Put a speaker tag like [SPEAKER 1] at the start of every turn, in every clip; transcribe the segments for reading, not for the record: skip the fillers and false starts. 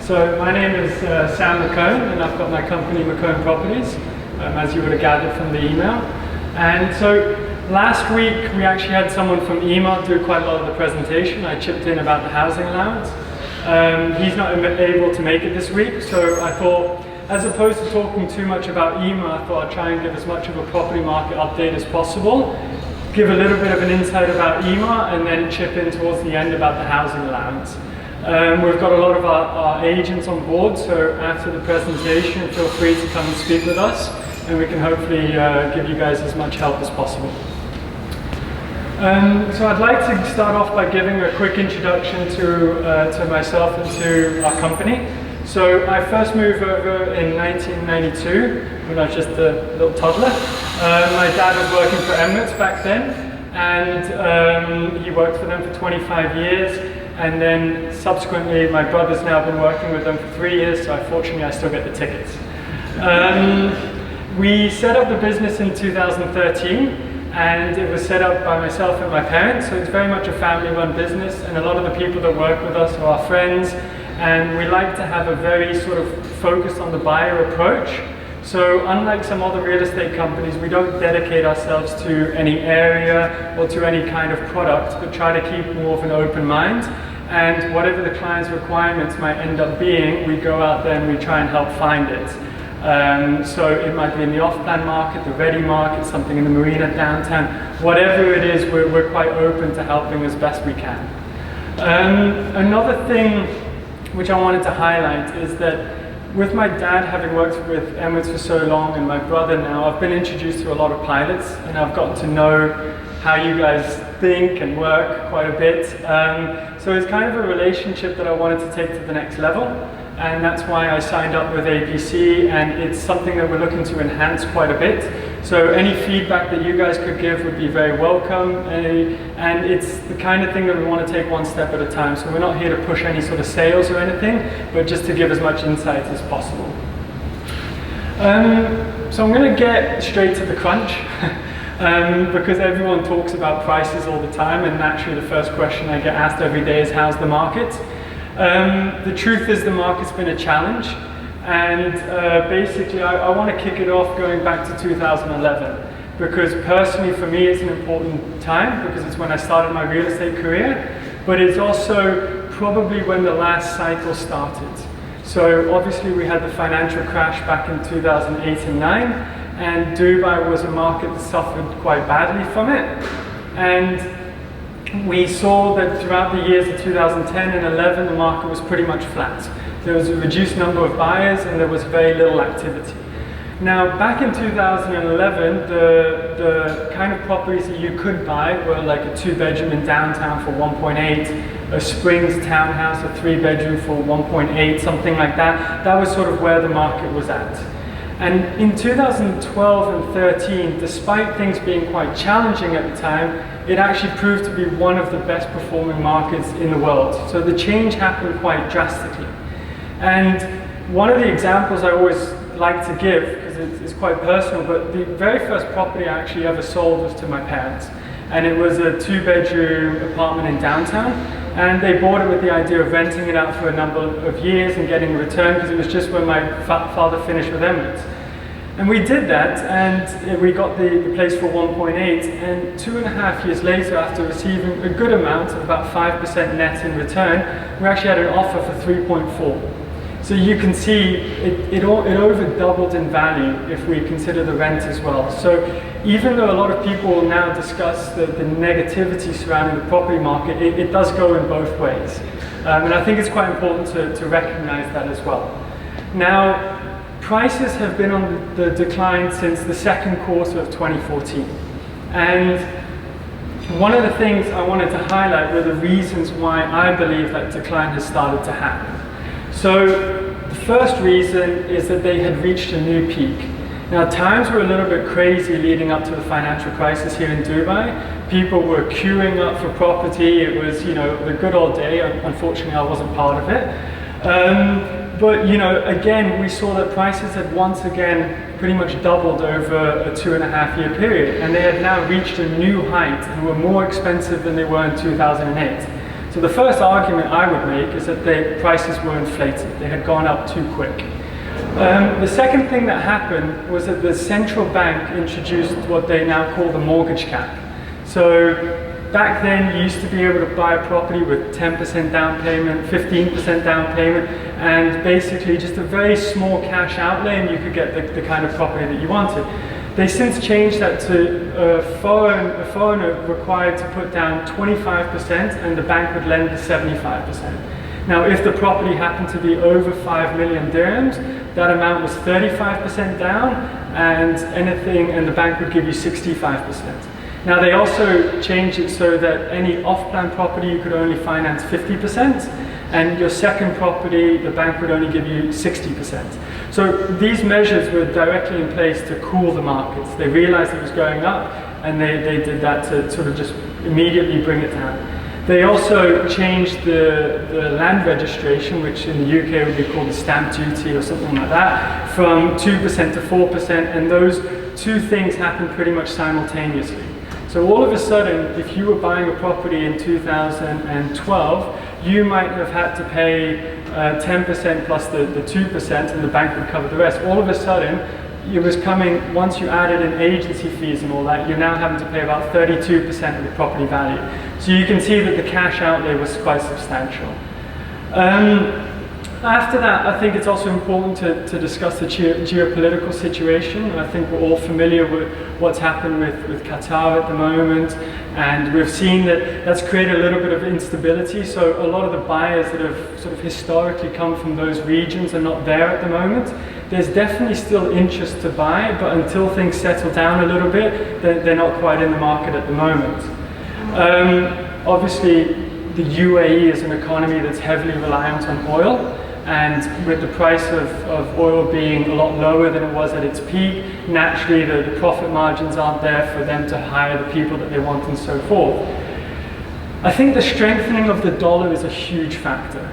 [SPEAKER 1] So my name is Sam McCone, and I've got my company McCone Properties, as you would have gathered from the email. And so last week we actually had someone from Emaar do quite a lot of the presentation. I chipped in about the housing allowance. He's not able to make it this week, so I thought, as opposed to talking too much about Emaar, I thought I'd try and give as much of a property market update as possible, give a little bit of an insight about Emaar, and then chip in towards the end about the housing allowance. We've got a lot of our agents on board, so after the presentation, feel free to come and speak with us, and we can hopefully give you guys as much help as possible. So I'd like to start off by giving a quick introduction to myself and to our company. So I first moved over in 1992 when I was just a little toddler. My dad was working for Emirates back then, and he worked for them for 25 years. And then subsequently, my brother's now been working with them for 3 years, so unfortunately I still get the tickets. We set up the business in 2013, and it was set up by myself and my parents, so it's very much a family-run business, and a lot of the people that work with us are our friends, and we like to have a very sort of focused on the buyer approach. So unlike some other real estate companies, we don't dedicate ourselves to any area or to any kind of product, but try to keep more of an open mind. And whatever the client's requirements might end up being, we go out there and we try and help find it. So it might be in the off-plan market, the ready market, something in the marina downtown, whatever it is, we're quite open to helping as best we can. Another thing which I wanted to highlight is that with my dad having worked with Emirates for so long, and my brother now, I've been introduced to a lot of pilots, and I've gotten to know how you guys think and work quite a bit. So it's kind of a relationship that I wanted to take to the next level, and that's why I signed up with APC, and it's something that we're looking to enhance quite a bit. So any feedback that you guys could give would be very welcome, and it's the kind of thing that we want to take one step at a time. So we're not here to push any sort of sales or anything, but just to give as much insight as possible. So I'm going to get straight to the crunch, because everyone talks about prices all the time, and naturally the first question I get asked every day is, how's the market? The truth is the market's been a challenge. And basically, I want to kick it off going back to 2011, because personally for me it's an important time, because it's when I started my real estate career, but it's also probably when the last cycle started. So obviously we had the financial crash back in 2008 and 9, and Dubai was a market that suffered quite badly from it. And we saw that throughout the years of 2010 and 11, the market was pretty much flat. There was a reduced number of buyers and there was very little activity. Now, back in 2011, the kind of properties that you could buy were like a 2-bedroom in downtown for 1.8, a Springs townhouse, a 3-bedroom for 1.8, something like that. That was sort of where the market was at. And in 2012 and 13, despite things being quite challenging at the time, it actually proved to be one of the best performing markets in the world. So the change happened quite drastically. And one of the examples I always like to give, because it's quite personal, but the very first property I actually ever sold was to my parents. And it was a 2-bedroom apartment in downtown. And they bought it with the idea of renting it out for a number of years and getting a return, because it was just when my father finished with Emirates. And we did that, and we got the place for 1.8, and 2.5 years later, after receiving a good amount of about 5% net in return, we actually had an offer for 3.4. So you can see it over doubled in value if we consider the rent as well. So even though a lot of people now discuss the negativity surrounding the property market, it does go in both ways. And I think it's quite important to recognize that as well. Now, prices have been on the decline since the second quarter of 2014. And one of the things I wanted to highlight were the reasons why I believe that decline has started to happen. So the first reason is that they had reached a new peak. Now, times were a little bit crazy leading up to the financial crisis here in Dubai. People were queuing up for property. It was, you know, the good old day. Unfortunately, I wasn't part of it. But, you know, again, we saw that prices had once again pretty much doubled over a 2.5-year period, and they had now reached a new height and were more expensive than they were in 2008. So the first argument I would make is that the prices were inflated. They had gone up too quick. The second thing that happened was that the central bank introduced what they now call the mortgage cap. So back then you used to be able to buy a property with 10% down payment, 15% down payment, and basically just a very small cash outlay and you could get the kind of property that you wanted. They since changed that to a foreigner required to put down 25% and the bank would lend the 75%. Now if the property happened to be over 5 million dirhams, that amount was 35% down and the bank would give you 65%. Now they also changed it so that any off-plan property you could only finance 50%, and your second property the bank would only give you 60%. So these measures were directly in place to cool the markets. They realized it was going up and they did that to sort of just immediately bring it down. They also changed the land registration, which in the UK would be called the stamp duty or something like that, from 2% to 4%, and those two things happened pretty much simultaneously. So all of a sudden, if you were buying a property in 2012, you might have had to pay 10% plus the 2% and the bank would cover the rest. All of a sudden, it was coming, once you added in agency fees and all that, you're now having to pay about 32% of the property value. So you can see that the cash outlay was quite substantial. After that, I think it's also important to discuss the geopolitical situation. I think we're all familiar with what's happened with Qatar at the moment, and we've seen that that's created a little bit of instability. So a lot of the buyers that have sort of historically come from those regions are not there at the moment. There's definitely still interest to buy, but until things settle down a little bit, they're not quite in the market at the moment. Obviously, the UAE is an economy that's heavily reliant on oil. And with the price of oil being a lot lower than it was at its peak, naturally the profit margins aren't there for them to hire the people that they want and so forth. I think the strengthening of the dollar is a huge factor.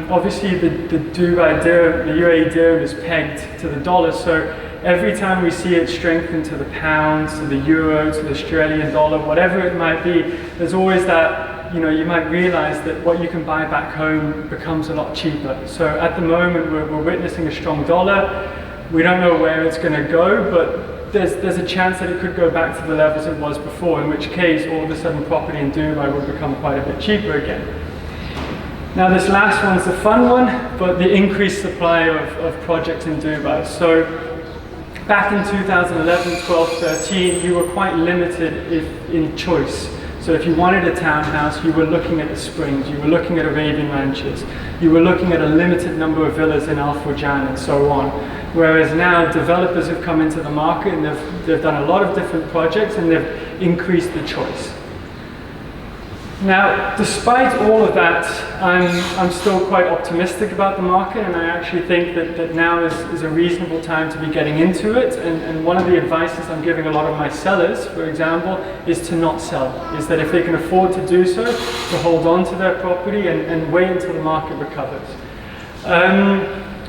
[SPEAKER 1] Obviously the Dubai dirham, the UAE dirham is pegged to the dollar, so every time we see it strengthen to the pound, to the euro, to the Australian dollar, whatever it might be, there's always that, you might realize that what you can buy back home becomes a lot cheaper. So at the moment we're witnessing a strong dollar. We don't know where it's going to go, but there's a chance that it could go back to the levels it was before, in which case all of a sudden property in Dubai will become quite a bit cheaper again. Now this last one's the fun one, but the increased supply of projects in Dubai. So back in 2011, 12, 13, you were quite limited in choice. So if you wanted a townhouse, you were looking at the Springs, you were looking at Arabian Ranches, you were looking at a limited number of villas in Al Furjan and so on. Whereas now developers have come into the market and they've done a lot of different projects and they've increased the choice. Now, despite all of that, I'm still quite optimistic about the market, and I actually think that now is a reasonable time to be getting into it. And one of the advices I'm giving a lot of my sellers, for example, is to not sell. Is that if they can afford to do so, to hold on to their property and wait until the market recovers.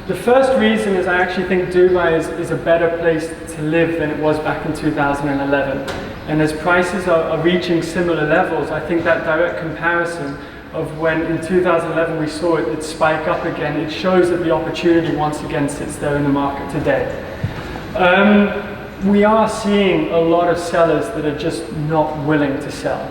[SPEAKER 1] The first reason is I actually think Dubai is a better place to live than it was back in 2011. And as prices are reaching similar levels, I think that direct comparison of when in 2011 we saw it spike up again, it shows that the opportunity once again sits there in the market today. We are seeing a lot of sellers that are just not willing to sell.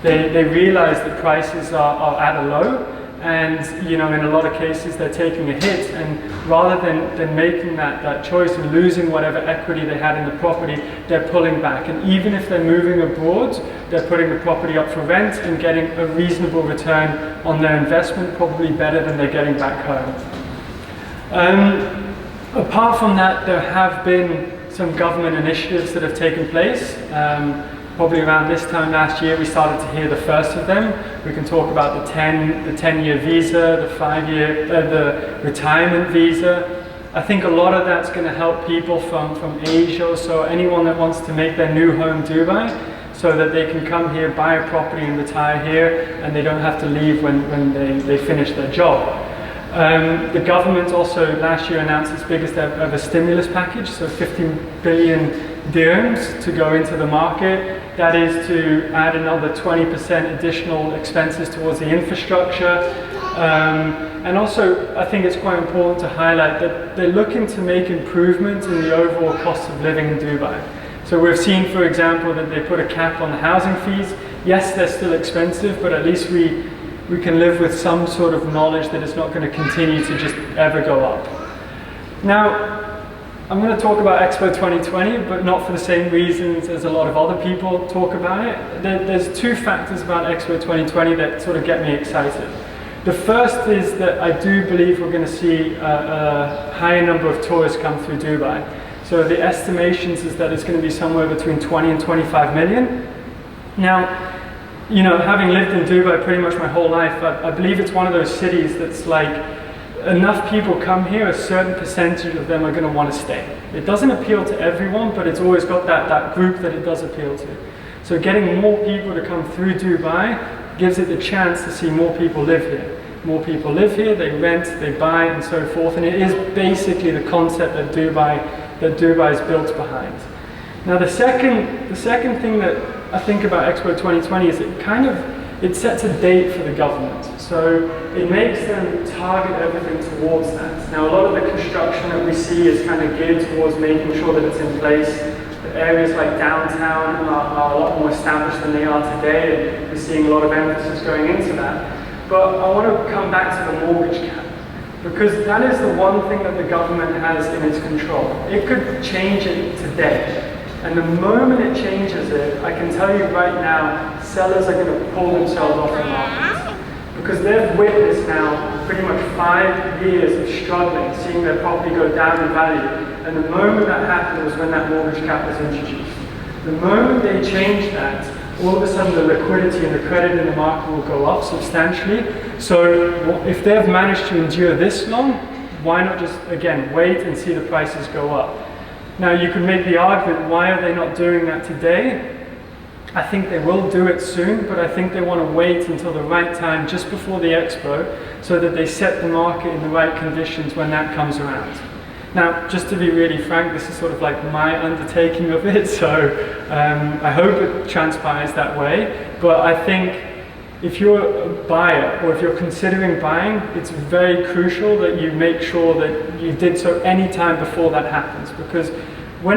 [SPEAKER 1] They realize that prices are at a low, and in a lot of cases they're taking a hit, and rather than making that choice and losing whatever equity they had in the property, they're pulling back. And even if they're moving abroad, they're putting the property up for rent and getting a reasonable return on their investment, probably better than they're getting back home. Apart from that, there have been some government initiatives that have taken place. Probably around this time last year we started to hear the first of them. We can talk about the 10-year visa, the 5-year, the retirement visa. I think a lot of that's going to help people from Asia or so, anyone that wants to make their new home Dubai, so that they can come here, buy a property and retire here, and they don't have to leave when they finish their job. The government also last year announced its biggest ever stimulus package, so 15 billion dirhams to go into the market. That is to add another 20% additional expenses towards the infrastructure. And also, I think it's quite important to highlight that they're looking to make improvements in the overall cost of living in Dubai. So we've seen, for example, that they put a cap on the housing fees. Yes, they're still expensive, but at least we can live with some sort of knowledge that it's not going to continue to just ever go up. Now, I'm going to talk about Expo 2020, but not for the same reasons as a lot of other people talk about it. There's two factors about Expo 2020 that sort of get me excited. The first is that I do believe we're going to see a higher number of tourists come through Dubai. So the estimations is that it's going to be somewhere between 20 and 25 million. Now, you know, having lived in Dubai pretty much my whole life, I believe it's one of those cities that's like, enough people come here, a certain percentage of them are going to want to stay. It doesn't appeal to everyone, but it's always got that group that it does appeal to. So getting more people to come through Dubai gives it the chance to see more people live here. More people live here, they rent, they buy, and so forth, and it is basically the concept that Dubai is built behind. Now the second thing that I think about Expo 2020 is it sets a date for the government. So it makes them target everything towards that. Now a lot of the construction that we see is kind of geared towards making sure that it's in place. The areas like downtown are a lot more established than they are today, and we're seeing a lot of emphasis going into that. But I want to come back to the mortgage cap, because that is the one thing that the government has in its control. It could change it today. And the moment it changes it, I can tell you right now, sellers are going to pull themselves off the market. Because they've witnessed now pretty much 5 years of struggling, seeing their property go down in value. And the moment that happened was when that mortgage cap was introduced. The moment they change that, all of a sudden the liquidity and the credit in the market will go up substantially. So if they've managed to endure this long, why not just, again, wait and see the prices go up? Now you can make the argument, why are they not doing that today? I think they will do it soon, but I think they want to wait until the right time, just before the expo, so that they set the market in the right conditions when that comes around. Now, just to be really frank, this is sort of like my undertaking of it, so I hope it transpires that way. But I think if you're a buyer, or if you're considering buying, it's very crucial that you make sure that you did so any time before that happens. Because when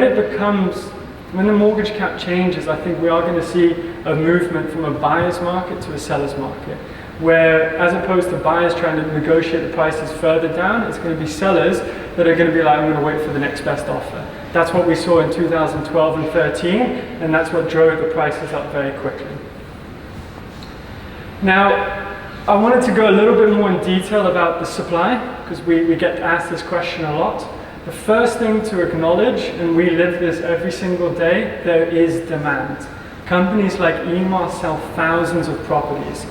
[SPEAKER 1] the mortgage cap changes, I think we are going to see a movement from a buyer's market to a seller's market. Where, as opposed to buyers trying to negotiate the prices further down, it's going to be sellers that are going to be like, I'm going to wait for the next best offer. That's what we saw in 2012 and 13, and that's what drove the prices up very quickly. Now, I wanted to go a little bit more in detail about the supply, because we get asked this question a lot. The first thing to acknowledge, and we live this every single day, there is demand. Companies like Emaar sell thousands of properties.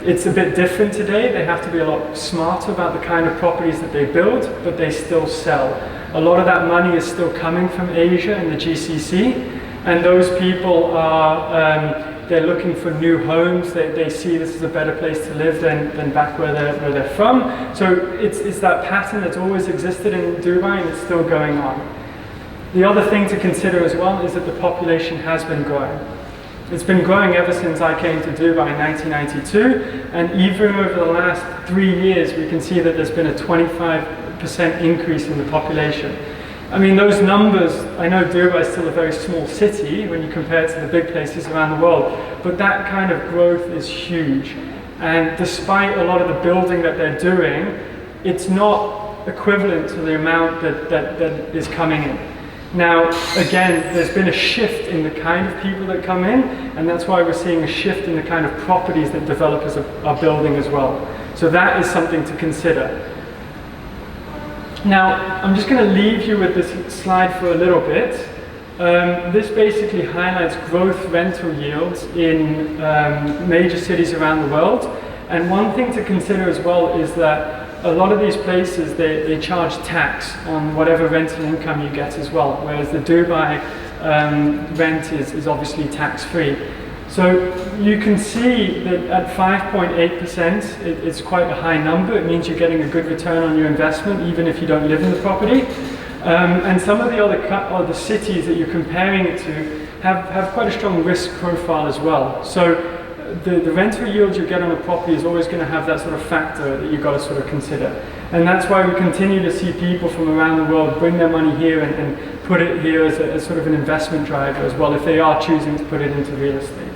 [SPEAKER 1] It's a bit different today. They have to be a lot smarter about the kind of properties that they build, but they still sell. A lot of that money is still coming from Asia and the GCC, and those people are they're looking for new homes. They see this as a better place to live than back where they're from. So it's that pattern that's always existed in Dubai, and it's still going on. The other thing to consider as well is that the population has been growing. It's been growing ever since I came to Dubai in 1992, and even over the last 3 years, we can see that there's been a 25% increase in the population. I mean, those numbers, I know Dubai is still a very small city when you compare it to the big places around the world, but that kind of growth is huge. And despite a lot of the building that they're doing, it's not equivalent to the amount that is coming in. Now, again, there's been a shift in the kind of people that come in, and that's why we're seeing a shift in the kind of properties that developers are building as well. So that is something to consider. Now, I'm just going to leave you with this slide for a little bit. This basically highlights growth rental yields in major cities around the world. And one thing to consider as well is that a lot of these places, they charge tax on whatever rental income you get as well, whereas the Dubai rent is obviously tax-free. So you can see that at 5.8%, it's quite a high number. It means you're getting a good return on your investment, even if you don't live in the property. And some of the other cities that you're comparing it to, have quite a strong risk profile as well. So the rental yield you get on a property is always going to have that sort of factor that you've got to sort of consider. And that's why we continue to see people from around the world bring their money here and put it here as sort of an investment driver as well, if they are choosing to put it into real estate.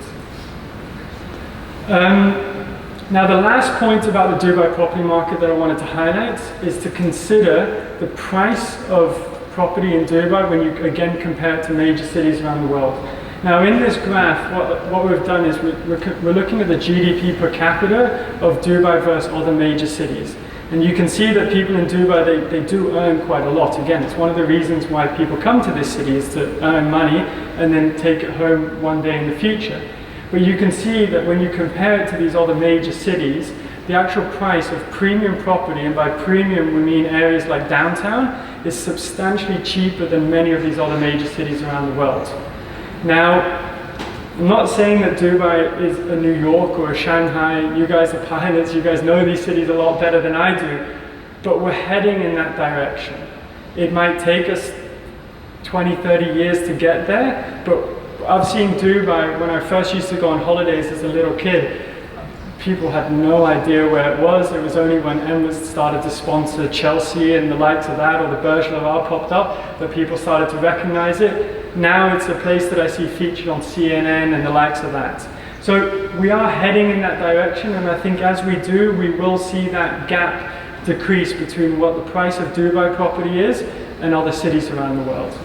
[SPEAKER 1] Now the last point about the Dubai property market that I wanted to highlight is to consider the price of property in Dubai when you again compare it to major cities around the world. Now in this graph, what we've done is we're looking at the GDP per capita of Dubai versus other major cities. And you can see that people in Dubai, they do earn quite a lot. Again, it's one of the reasons why people come to this city, is to earn money and then take it home one day in the future. But you can see that when you compare it to these other major cities, the actual price of premium property, and by premium we mean areas like downtown, is substantially cheaper than many of these other major cities around the world. Now, I'm not saying that Dubai is a New York or a Shanghai. You guys are pilots, you guys know these cities a lot better than I do, but we're heading in that direction. It might take us 20, 30 years to get there, but I've seen Dubai, when I first used to go on holidays as a little kid, people had no idea where it was. It was only when Emirates started to sponsor Chelsea and the likes of that, or the Burj Al Arab popped up, that people started to recognize it. Now it's a place that I see featured on CNN and the likes of that. So we are heading in that direction, and I think as we do, we will see that gap decrease between what the price of Dubai property is and other cities around the world.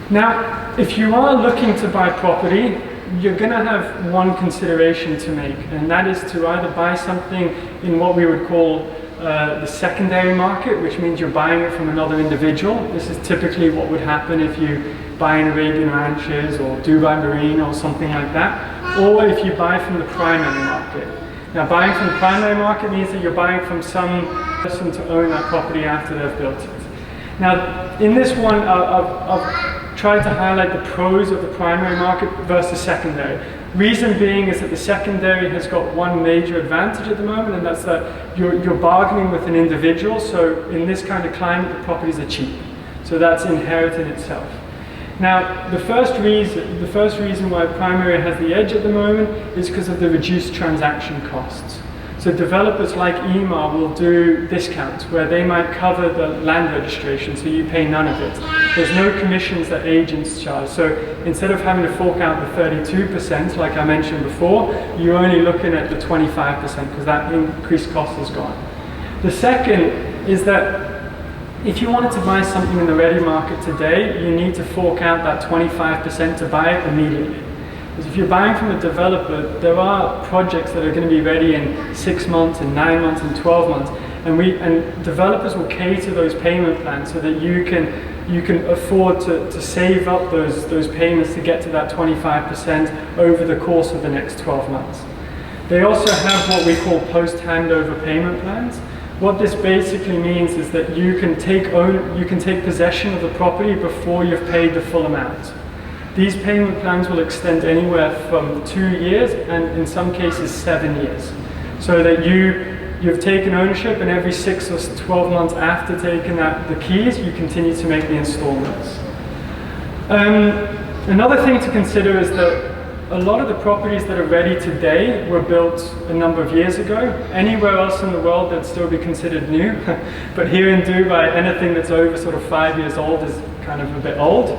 [SPEAKER 1] Now, if you are looking to buy property, you're going to have one consideration to make, and that is to either buy something in what we would call the secondary market, which means you're buying it from another individual. This is typically what would happen if you buy in Arabian Ranches or Dubai Marine or something like that, or if you buy from the primary market. Now, buying from the primary market means that you're buying from some person to own that property after they've built it. Now, in this one, I've tried to highlight the pros of the primary market versus secondary. Reason being is that the secondary has got one major advantage at the moment, and that's that you're bargaining with an individual. So in this kind of climate, the properties are cheap. So that's inherent in itself. Now, the first reason why primary has the edge at the moment is because of the reduced transaction costs. So developers like Emaar will do discounts where they might cover the land registration, so you pay none of it. There's no commissions that agents charge. So instead of having to fork out the 32%, like I mentioned before, you're only looking at the 25% because that increased cost is gone. The second is that if you wanted to buy something in the ready market today, you need to fork out that 25% to buy it immediately. Because if you're buying from a developer, there are projects that are going to be ready in 6 months, and 9 months, and 12 months, and developers will cater those payment plans so that you can afford to save up those payments to get to that 25% over the course of the next 12 months. They also have what we call post-handover payment plans. What this basically means is that you can take possession of the property before you've paid the full amount. These payment plans will extend anywhere from 2 years and in some cases 7 years. So that you've taken ownership, and every 6 or 12 months after taking the keys, you continue to make the installments. Another thing to consider is that a lot of the properties that are ready today were built a number of years ago. Anywhere else in the world they'd still be considered new, but here in Dubai, anything that's over sort of 5 years old is kind of a bit old.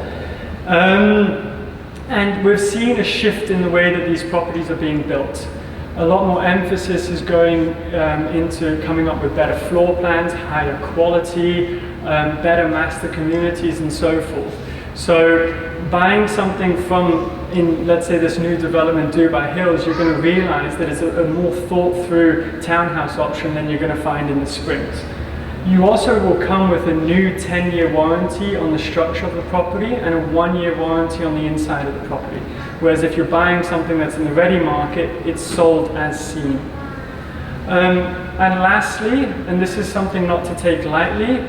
[SPEAKER 1] And we've seen a shift in the way that these properties are being built. A lot more emphasis is going into coming up with better floor plans, higher quality, better master communities, and so forth. So buying something in, let's say, this new development, Dubai Hills, you're going to realize that it's a more thought through townhouse option than you're going to find in the Springs. You also will come with a new 10-year warranty on the structure of the property and a 1-year warranty on the inside of the property. Whereas if you're buying something that's in the ready market, it's sold as seen. And lastly, and this is something not to take lightly,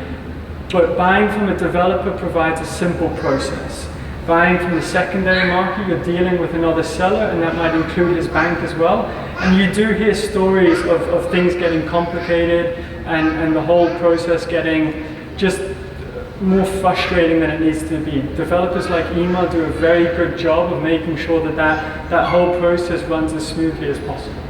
[SPEAKER 1] but buying from a developer provides a simple process. Buying from the secondary market, you're dealing with another seller, and that might include his bank as well. And you do hear stories of things getting complicated and the whole process getting just more frustrating than it needs to be. Developers like Emaar do a very good job of making sure that whole process runs as smoothly as possible,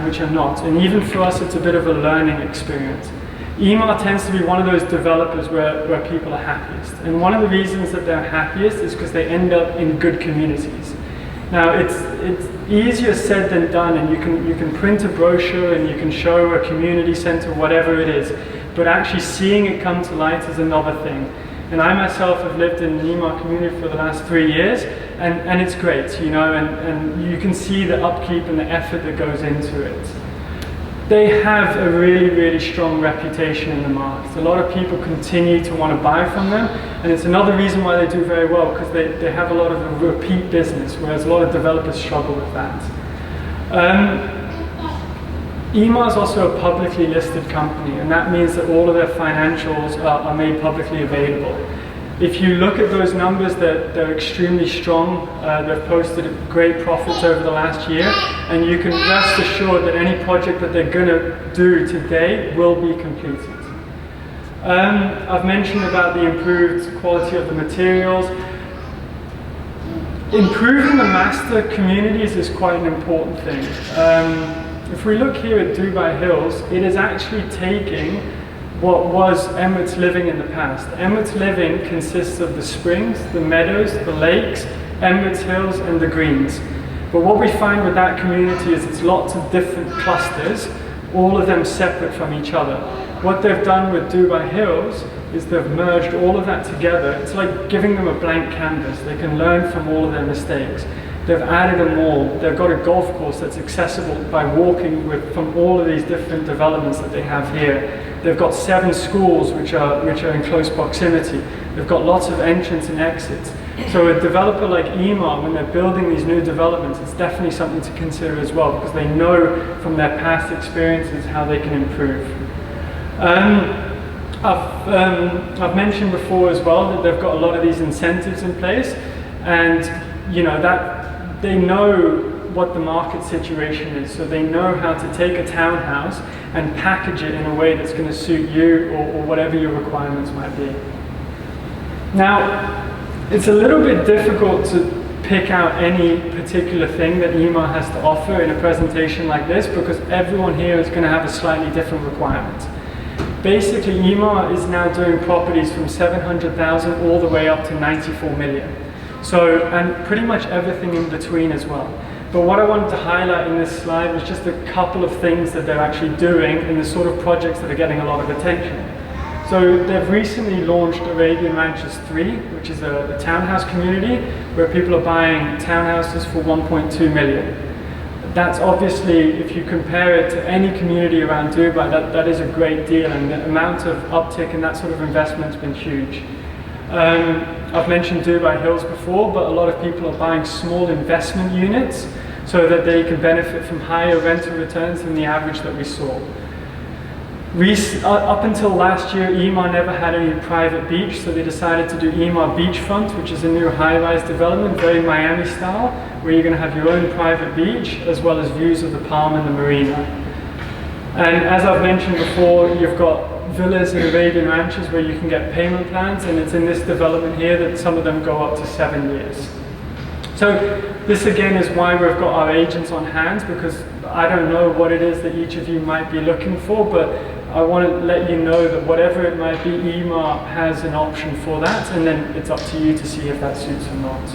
[SPEAKER 1] which are not. And even for us, it's a bit of a learning experience. Emaar tends to be one of those developers where people are happiest. And one of the reasons that they're happiest is because they end up in good communities. Now, it's easier said than done, and you can print a brochure and you can show a community center, whatever it is, but actually seeing it come to light is another thing. And I myself have lived in the Emaar community for the last 3 years, and it's great, you know, and you can see the upkeep and the effort that goes into it. They have a really, really strong reputation in the market. A lot of people continue to want to buy from them, and it's another reason why they do very well, because they have a lot of a repeat business, whereas a lot of developers struggle with that. Emaar is also a publicly listed company, and that means that all of their financials are made publicly available. If you look at those numbers, they're extremely strong. They've posted great profits over the last year, and you can rest assured that any project that they're going to do today will be completed. I've mentioned about the improved quality of the materials. Improving the master communities is quite an important thing. If we look here at Dubai Hills, it is actually taking what was Emirates Living in the past. Emirates Living consists of the springs, the meadows, the lakes, Emirates Hills, and the greens. But what we find with that community is it's lots of different clusters, all of them separate from each other. What they've done with Dubai Hills is they've merged all of that together. It's like giving them a blank canvas. They can learn from all of their mistakes. They've added a mall. They've got a golf course that's accessible by walking from all of these different developments that they have here. They've got 7 schools which are in close proximity. They've got lots of entrance and exits. So a developer like Emaar, when they're building these new developments, it's definitely something to consider as well, because they know from their past experiences how they can improve. I've mentioned before as well that they've got a lot of these incentives in place, and you know that they know what the market situation is, so they know how to take a townhouse and package it in a way that's going to suit you or whatever your requirements might be. Now, it's a little bit difficult to pick out any particular thing that Emaar has to offer in a presentation like this, because everyone here is going to have a slightly different requirement. Basically, Emaar is now doing properties from 700,000 all the way up to 94 million. So, and pretty much everything in between as well. But what I wanted to highlight in this slide was just a couple of things that they're actually doing and the sort of projects that are getting a lot of attention. So they've recently launched Arabian Ranches 3, which is a townhouse community where people are buying townhouses for 1.2 million. That's obviously, if you compare it to any community around Dubai, that is a great deal, and the amount of uptick in that sort of investment has been huge. I've mentioned Dubai Hills before, but a lot of people are buying small investment units so that they can benefit from higher rental returns than the average that we saw. Up until last year, Emaar never had any private beach, so they decided to do Emaar Beachfront, which is a new high-rise development, very Miami style, where you're going to have your own private beach as well as views of the Palm and the marina. And as I've mentioned before, you've got villas in Arabian Ranches where you can get payment plans, and it's in this development here that some of them go up to 7 years. So this again is why we've got our agents on hand, because I don't know what it is that each of you might be looking for, but I want to let you know that whatever it might be, Emaar has an option for that, and then it's up to you to see if that suits or not.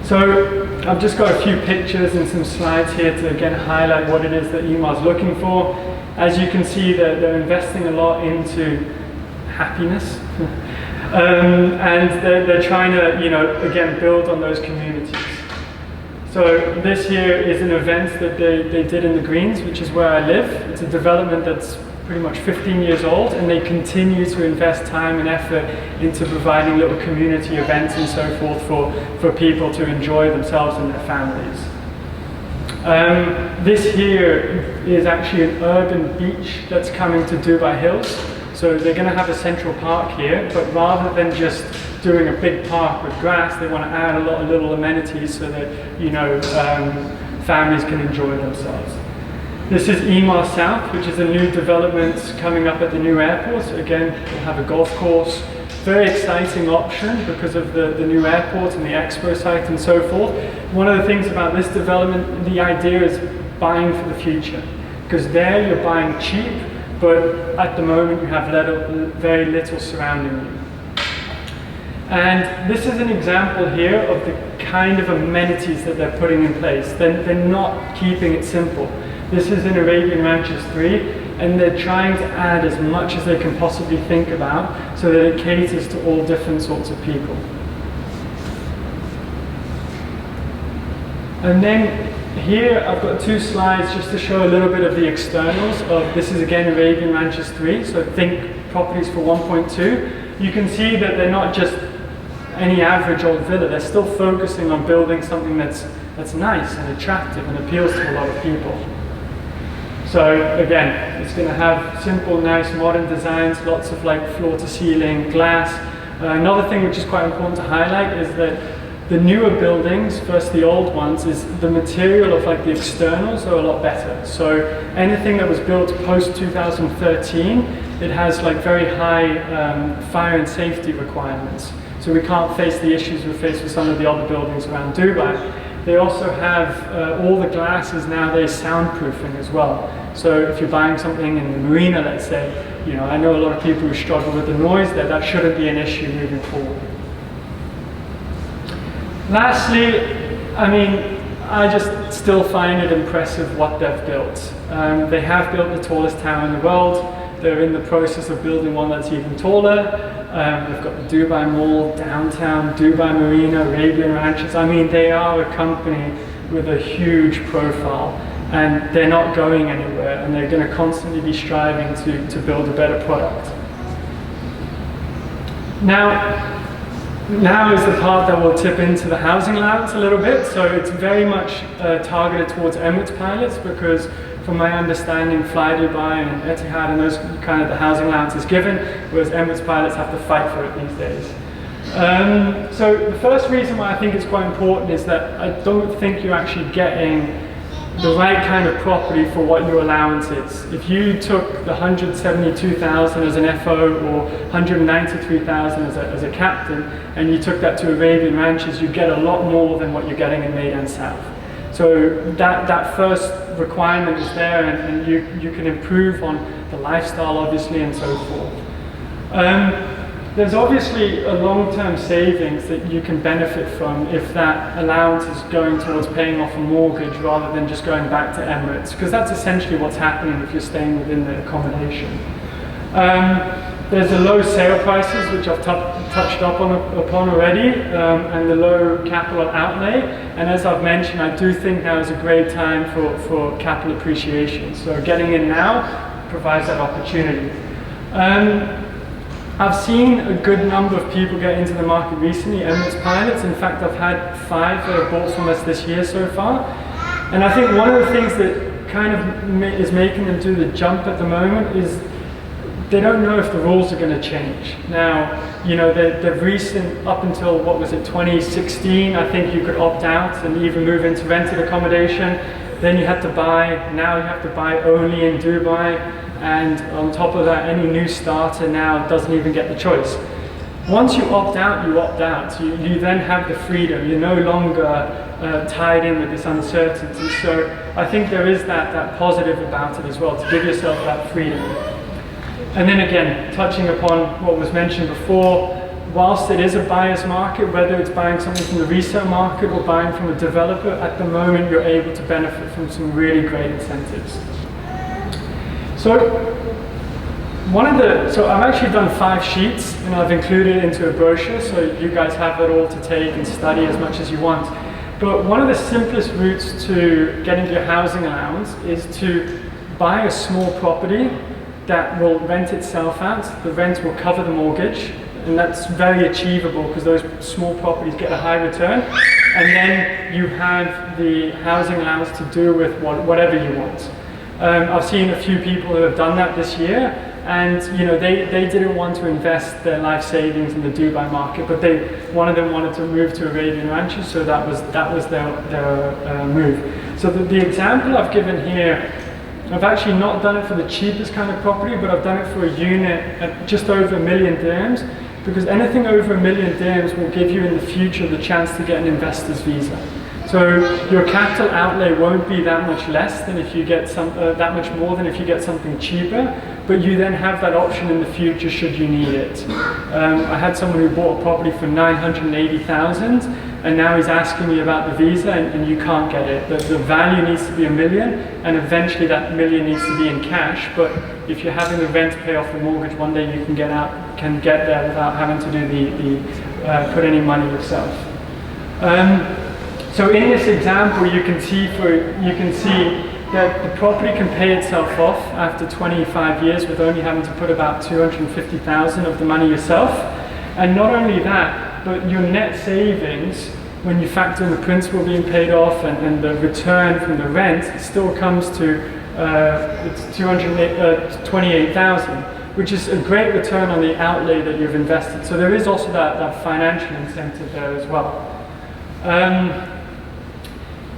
[SPEAKER 1] So I've just got a few pictures and some slides here to again highlight what it is that Emaar's looking for. As you can see, they're investing a lot into happiness, and they're trying to, you know, again, build on those communities. So this here is an event that they did in the Greens, which is where I live. It's a development that's pretty much 15 years old, and they continue to invest time and effort into providing little community events and so forth for people to enjoy themselves and their families. This here is actually an urban beach that's coming to Dubai Hills. So they're going to have a central park here, but rather than just doing a big park with grass, they want to add a lot of little amenities so that, you know, families can enjoy themselves. This is Emaar South, which is a new development coming up at the new airport. So again, we'll have a golf course. Very exciting option because of the new airport and the expo site and so forth. One of the things about this development, the idea is buying for the future. Because there you're buying cheap, but at the moment you have very little surrounding you. And this is an example here of the kind of amenities that they're putting in place. They're not keeping it simple. This is in Arabian Ranches 3, and they're trying to add as much as they can possibly think about so that it caters to all different sorts of people. And then here I've got 2 slides just to show a little bit of the externals of, this is again Arabian Ranches 3, so think properties for 1.2. You can see that they're not just any average old villa, they're still focusing on building something that's nice and attractive and appeals to a lot of people. So again, it's going to have simple, nice, modern designs, lots of like floor-to-ceiling glass. Another thing which is quite important to highlight is that the newer buildings versus the old ones is the material of like the externals are a lot better. So anything that was built post 2013, it has like very high fire and safety requirements. So we can't face the issues we face with some of the other buildings around Dubai. They also have all the glass is nowadays soundproofing as well. So if you're buying something in the marina, let's say, you know, I know a lot of people who struggle with the noise there, that shouldn't be an issue moving forward. Lastly, I mean, I just still find it impressive what they've built. They have built the tallest tower in the world. They're in the process of building one that's even taller. We've got the Dubai Mall, downtown, Dubai Marina, Arabian Ranches. I mean, they are a company with a huge profile, and they're not going anywhere, and they're going to constantly be striving to build a better product. Now is the part that will tip into the housing allowance a little bit. So it's very much targeted towards Emirates pilots, because from my understanding, Fly Dubai and Etihad and those kind of the housing allowance is given, whereas Emirates pilots have to fight for it these days. So the first reason why I think it's quite important is that I don't think you're actually getting the right kind of property for what your allowance is. If you took the 172,000 as an FO or 193,000 as a captain, and you took that to Arabian Ranches, you get a lot more than what you're getting in Meydan South. So that first requirement is there, and you can improve on the lifestyle obviously and so forth. There's obviously a long-term savings that you can benefit from if that allowance is going towards paying off a mortgage rather than just going back to Emirates, because that's essentially what's happening if you're staying within the accommodation. There's the low sale prices, which I've touched upon already, and the low capital outlay. And as I've mentioned, I do think now is a great time for capital appreciation. So getting in now provides that opportunity. I've seen a good number of people get into the market recently, Emirates pilots. In fact, I've had 5 that have bought from us this year so far. And I think one of the things that kind of is making them do the jump at the moment is they don't know if the rules are going to change. Now, you know, the recent, up until, what was it, 2016, I think you could opt out and even move into rented accommodation. Then you had to buy, now you have to buy only in Dubai. And on top of that, any new starter now doesn't even get the choice. Once you opt out, you opt out. You then have the freedom. You're no longer tied in with this uncertainty. So I think there is that positive about it as well, to give yourself that freedom. And then again, touching upon what was mentioned before, whilst it is a buyer's market, whether it's buying something from the resale market or buying from a developer, at the moment you're able to benefit from some really great incentives. So I've actually done 5 sheets, and I've included it into a brochure, so you guys have it all to take and study as much as you want. But one of the simplest routes to getting your housing allowance is to buy a small property that will rent itself out. The rent will cover the mortgage, and that's very achievable because those small properties get a high return. And then you have the housing allowance to do with whatever you want. I've seen a few people who have done that this year, and you know they didn't want to invest their life savings in the Dubai market, but one of them wanted to move to Arabian Ranches, so that was their move. So the example I've given here I've actually not done it for the cheapest kind of property, but I've done it for a unit at just over 1 million dirhams, because anything over 1 million dirhams will give you in the future the chance to get an investor's visa. So your capital outlay won't be that much less than if you get that much more than if you get something cheaper, but you then have that option in the future should you need it. I had someone who bought a property for 980,000, and now he's asking me about the visa, and you can't get it. The value needs to be 1 million, and eventually that 1 million needs to be in cash. But if you're having the rent pay off the mortgage, one day you can get there without having to do put any money yourself. So in this example, you can see that the property can pay itself off after 25 years with only having to put about 250,000 of the money yourself. And not only that, but your net savings, when you factor in the principal being paid off and the return from the rent, it still comes to it's 228,000, which is a great return on the outlay that you've invested. So there is also that financial incentive there as well.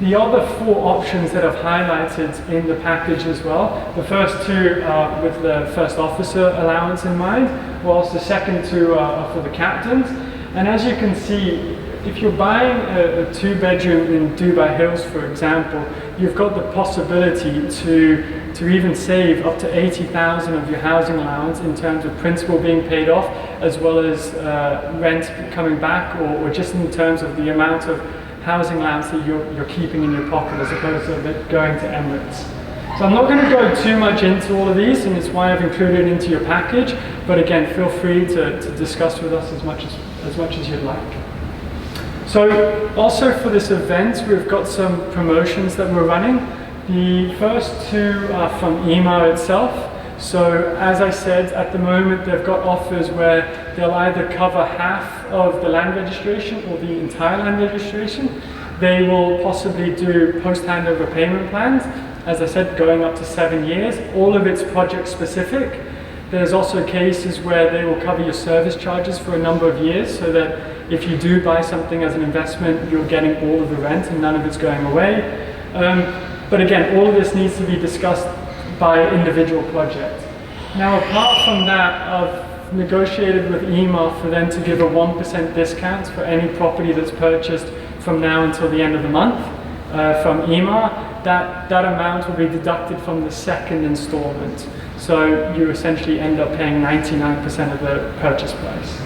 [SPEAKER 1] The other 4 options that I've highlighted in the package as well, the first 2 are with the first officer allowance in mind, whilst the second 2 are for the captains. And as you can see, if you're buying a 2-bedroom in Dubai Hills, for example, you've got the possibility to even save up to 80,000 of your housing allowance in terms of principal being paid off, as well as rent coming back, or just in terms of the amount of housing allowance that you're keeping in your pocket as opposed to it going to Emirates. So I'm not going to go too much into all of these, and it's why I've included it into your package, but again, feel free to discuss with us as much as you'd like. So also for this event, we've got some promotions that we're running. The first 2 are from Emaar itself. So as I said, at the moment they've got offers where they'll either cover half of the land registration or the entire land registration. They will possibly do post-handover payment plans, as I said, going up to 7 years. All of it's project specific. There's also cases where they will cover your service charges for a number of years, so that if you do buy something as an investment, you're getting all of the rent and none of it's going away. But again, all of this needs to be discussed by individual project. Now, apart from that, I've negotiated with Emaar for them to give a 1% discount for any property that's purchased from now until the end of the month from Emaar. That amount will be deducted from the second installment. So you essentially end up paying 99% of the purchase price.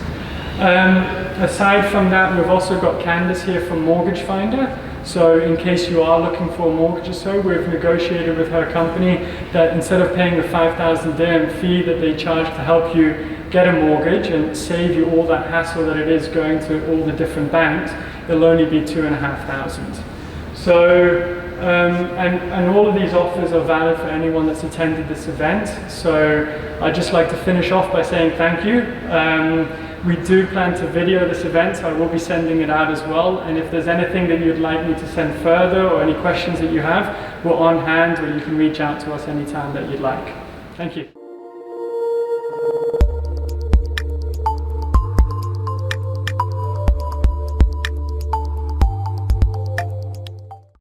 [SPEAKER 1] Aside from that, we've also got Candace here from Mortgage Finder. So in case you are looking for a mortgage or so, we've negotiated with her company that instead of paying the 5,000 dirham fee that they charge to help you get a mortgage and save you all that hassle that it is going to all the different banks, it'll only be 2,500. So, and all of these offers are valid for anyone that's attended this event. So I'd just like to finish off by saying thank you. We do plan to video this event, so I will be sending it out as well. And if there's anything that you'd like me to send further or any questions that you have, we're on hand, or you can reach out to us anytime that you'd like. Thank you.